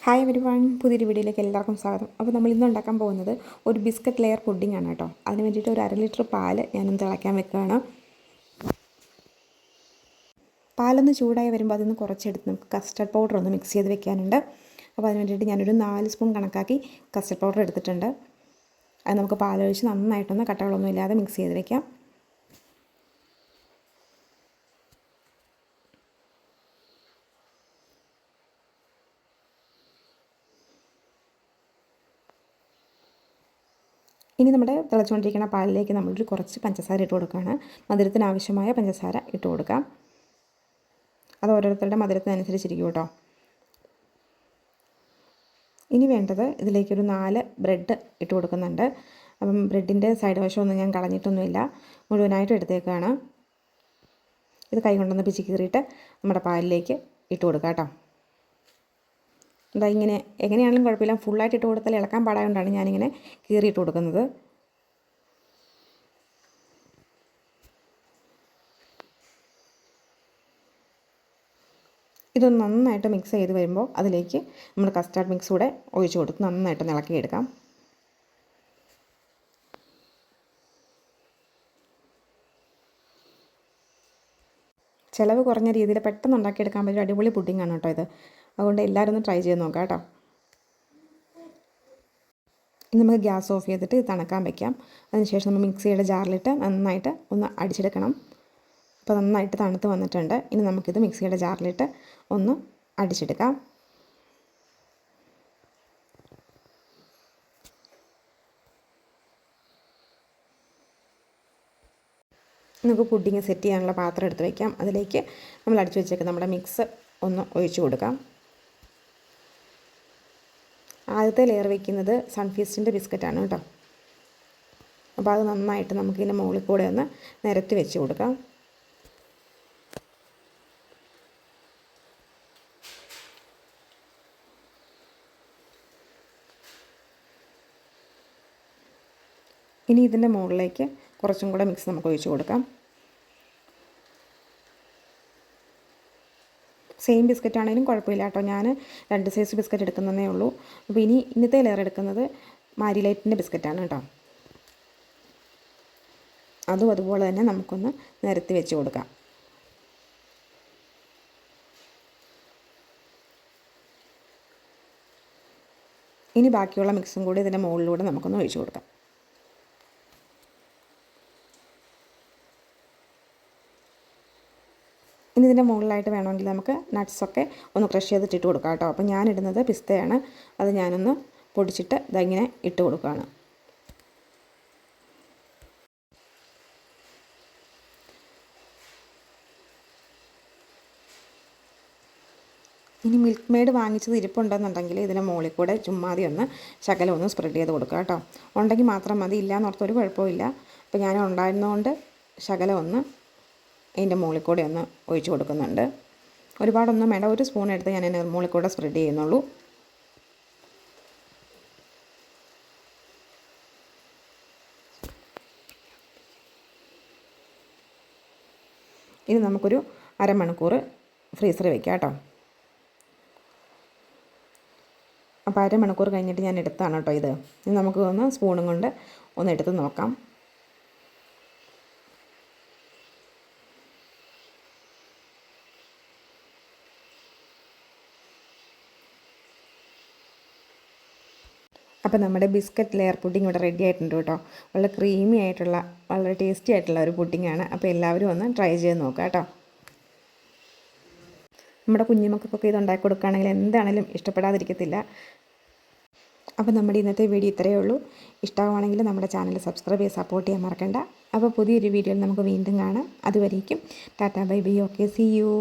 Hi everyone, പുതിയൊരു വീഡിയോയിലേക്ക് എല്ലാവർക്കും സ്വാഗതം. അപ്പോൾ നമ്മൾ ഇന്ന് ഉണ്ടാക്കാൻ പോകുന്നത് ഒരു ബിസ്ക്കറ്റ് ലെയർ പുഡിംഗ് ആണ് കേട്ടോ. അതിന് വേണ്ടിയിട്ട് ഒരു 1/2 ലിറ്റർ പാല് ഞാനൊന്ന് തിളയ്ക്കാൻ വെക്കുകയാണ്. പാലൊന്ന് ചൂടായി വരുമ്പോൾ അതിൽ നിന്ന് കുറച്ചെടുത്ത് നമുക്ക് കസ്റ്റർഡ് പൗഡർ ഒന്ന് മിക്സ് ചെയ്ത് വെക്കാനുണ്ട്. അപ്പോൾ അതിന് വേണ്ടിയിട്ട് ഞാനൊരു 4 സ്പൂൺ കണക്കാക്കി കസ്റ്റർഡ് പൗഡർ എടുത്തിട്ടുണ്ട്. അത് നമുക്ക് പാലൊഴിച്ച് നന്നായിട്ടൊന്ന് കട്ടകളൊന്നും ഇല്ലാതെ മിക്സ് ചെയ്ത് വെക്കാം. ഇനി നമ്മുടെ തിളച്ചുകൊണ്ടിരിക്കുന്ന പാലിലേക്ക് നമ്മളൊരു കുറച്ച് പഞ്ചസാര ഇട്ട് കൊടുക്കുകയാണ്. മധുരത്തിന് ആവശ്യമായ പഞ്ചസാര ഇട്ട് കൊടുക്കാം. അത് ഓരോരുത്തരുടെ മധുരത്തിനനുസരിച്ചിരിക്കും കേട്ടോ. ഇനി വേണ്ടത് ഇതിലേക്കൊരു 4 ബ്രെഡ് ഇട്ട് കൊടുക്കുന്നുണ്ട്. അപ്പം ബ്രെഡിൻ്റെ സൈഡ് വശമൊന്നും ഞാൻ കളഞ്ഞിട്ടൊന്നുമില്ല, മുഴുവനായിട്ട് എടുത്തേക്കാണ്. ഇത് കൈ കൊണ്ടൊന്ന് പിച്ചി കീറിയിട്ട് നമ്മുടെ പാലിലേക്ക് ഇട്ട് കൊടുക്കാം കേട്ടോ. എന്താ ഇങ്ങനെ എങ്ങനെയാണെങ്കിലും കുഴപ്പമില്ല, ഫുള്ളായിട്ട് ഇട്ട് കൊടുത്താൽ ഇളക്കാൻ പാടായതുകൊണ്ടാണ് ഞാനിങ്ങനെ കീറിയിട്ട് കൊടുക്കുന്നത്. ഇതൊന്ന് നന്നായിട്ട് മിക്സ് ചെയ്ത് വരുമ്പോൾ അതിലേക്ക് നമ്മൾ കസ്റ്റാർഡ് മിക്സ് കൂടെ ഒഴിച്ച് കൊടുത്ത് നന്നായിട്ട് ഇളക്കിയെടുക്കാം. ചിലവ് കുറഞ്ഞ രീതിയിൽ പെട്ടെന്ന് ഉണ്ടാക്കിയെടുക്കാൻ പറ്റിയ അടിപൊളി പുഡിംഗാണ് കേട്ടോ ഇത്. അതുകൊണ്ട് എല്ലാവരും ഒന്ന് ട്രൈ ചെയ്ത് നോക്കാം കേട്ടോ. ഇനി നമുക്ക് ഗ്യാസ് ഓഫ് ചെയ്തിട്ട് തണുക്കാൻ വയ്ക്കാം. അതിനുശേഷം നമ്മൾ മിക്സിയുടെ ജാറിലിട്ട് നന്നായിട്ട് ഒന്ന് അടിച്ചെടുക്കണം. അപ്പോൾ നന്നായിട്ട് തണുത്ത് വന്നിട്ടുണ്ട്. ഇനി നമുക്കിത് മിക്സിയുടെ ജാറിലിട്ട് ഒന്ന് അടിച്ചെടുക്കാം. നമുക്ക് പുഡിങ് സെറ്റ് ചെയ്യാനുള്ള പാത്രം എടുത്ത് വയ്ക്കാം. അതിലേക്ക് നമ്മൾ അടിച്ചു വെച്ചേക്ക് നമ്മുടെ മിക്സ് ഒന്ന് ഒഴിച്ചു കൊടുക്കാം. ആദ്യത്തെ ലെയർ വയ്ക്കുന്നത് സൺഫീസ്റ്റിൻ്റെ ബിസ്ക്കറ്റാണ് കേട്ടോ. അപ്പോൾ അത് നന്നായിട്ട് നമുക്കിതിൻ്റെ മുകളിൽ കൂടെ ഒന്ന് നിരത്തി വെച്ച് കൊടുക്കാം. ഇനി ഇതിൻ്റെ മുകളിലേക്ക് കുറച്ചും കൂടെ മിക്സ് നമുക്ക് ഒഴിച്ച് കൊടുക്കാം. സെയിം ബിസ്ക്കറ്റ് ആണെങ്കിലും കുഴപ്പമില്ല കേട്ടോ. ഞാൻ 2 സൈസ് ബിസ്ക്കറ്റ് എടുക്കുന്നതേ ഉള്ളൂ. അപ്പോൾ ഇന്നത്തെ ലെയർ എടുക്കുന്നത് മാരി ലൈറ്റിൻ്റെ ബിസ്ക്കറ്റാണ് കേട്ടോ. അതും അതുപോലെ തന്നെ നമുക്കൊന്ന് നിരത്തി വെച്ച് കൊടുക്കാം. ഇനി ബാക്കിയുള്ള മിക്സും കൂടി ഇതിൻ്റെ മുകളിലൂടെ നമുക്കൊന്ന് ഒഴിച്ച് കൊടുക്കാം. ഇനി ഇതിൻ്റെ മുകളിലായിട്ട് വേണമെങ്കിൽ നമുക്ക് നട്ട്സൊക്കെ ഒന്ന് ക്രഷ് ചെയ്തിട്ട് ഇട്ട് കൊടുക്കാം കേട്ടോ. അപ്പോൾ ഞാനിടുന്നത് പിസ്തയാണ്. അത് ഞാനൊന്ന് പൊടിച്ചിട്ട് ഇതങ്ങനെ ഇട്ട് കൊടുക്കുകയാണ്. ഇനി മിൽക്ക് മെയ്ഡ് വാങ്ങിച്ചത് ഇരിപ്പുണ്ടെന്നുണ്ടെങ്കിൽ ഇതിൻ്റെ മുകളിൽ കൂടെ ചുമ്മാതി ഒന്ന് ശകലം ഒന്ന് സ്പ്രെഡ് ചെയ്ത് കൊടുക്കുക കേട്ടോ. ഉണ്ടെങ്കിൽ മാത്രം മതി, ഇല്ലയെന്നോർത്തൊരു കുഴപ്പമില്ല. അപ്പോൾ ഞാൻ ഉണ്ടായിരുന്നതുകൊണ്ട് ശകലം ഒന്ന് അതിൻ്റെ മുകളിൽ കൂടെ ഒന്ന് ഒഴിച്ച് കൊടുക്കുന്നുണ്ട്. ഒരുപാടൊന്നും വേണ്ട, 1 സ്പൂൺ എടുത്ത് ഞാൻ അതിൻ്റെ മുകളിൽ കൂടെ സ്പ്രെഡ് ചെയ്യുന്നുള്ളൂ. ഇനി നമുക്കൊരു അരമണിക്കൂർ ഫ്രീസറിൽ വെക്കാം കേട്ടോ. അപ്പോൾ അരമണിക്കൂർ കഴിഞ്ഞിട്ട് ഞാൻ എടുത്താണ് കേട്ടോ ഇത്. ഇനി നമുക്ക് ഒന്ന് സ്പൂണും കൊണ്ട് ഒന്ന് എടുത്ത് നോക്കാം. അപ്പോൾ നമ്മുടെ ബിസ്ക്കറ്റ് ലെയർ പുഡിംഗ് ഇവിടെ റെഡി ആയിട്ടുണ്ട് കേട്ടോ. വളരെ ക്രീമി ആയിട്ടുള്ള, വളരെ ടേസ്റ്റി ആയിട്ടുള്ള ഒരു പുഡിംഗാണ്. അപ്പോൾ എല്ലാവരും ഒന്ന് ട്രൈ ചെയ്ത് നോക്കുക കേട്ടോ. നമ്മുടെ കുഞ്ഞുമക്കൾക്കൊക്കെ ഇത് ഉണ്ടാക്കി കൊടുക്കുകയാണെങ്കിൽ എന്താണെങ്കിലും ഇഷ്ടപ്പെടാതിരിക്കത്തില്ല. അപ്പോൾ നമ്മുടെ ഇന്നത്തെ വീഡിയോ ഇത്രയേ ഉള്ളൂ. ഇഷ്ടമാണെങ്കിൽ നമ്മുടെ ചാനൽ സബ്സ്ക്രൈബ് ചെയ്ത് സപ്പോർട്ട് ചെയ്യാൻ മറക്കണ്ട. അപ്പോൾ പുതിയൊരു വീഡിയോയിൽ നമുക്ക് വീണ്ടും കാണാം. അതുവരേക്കും tata bye bye. Okay, see U.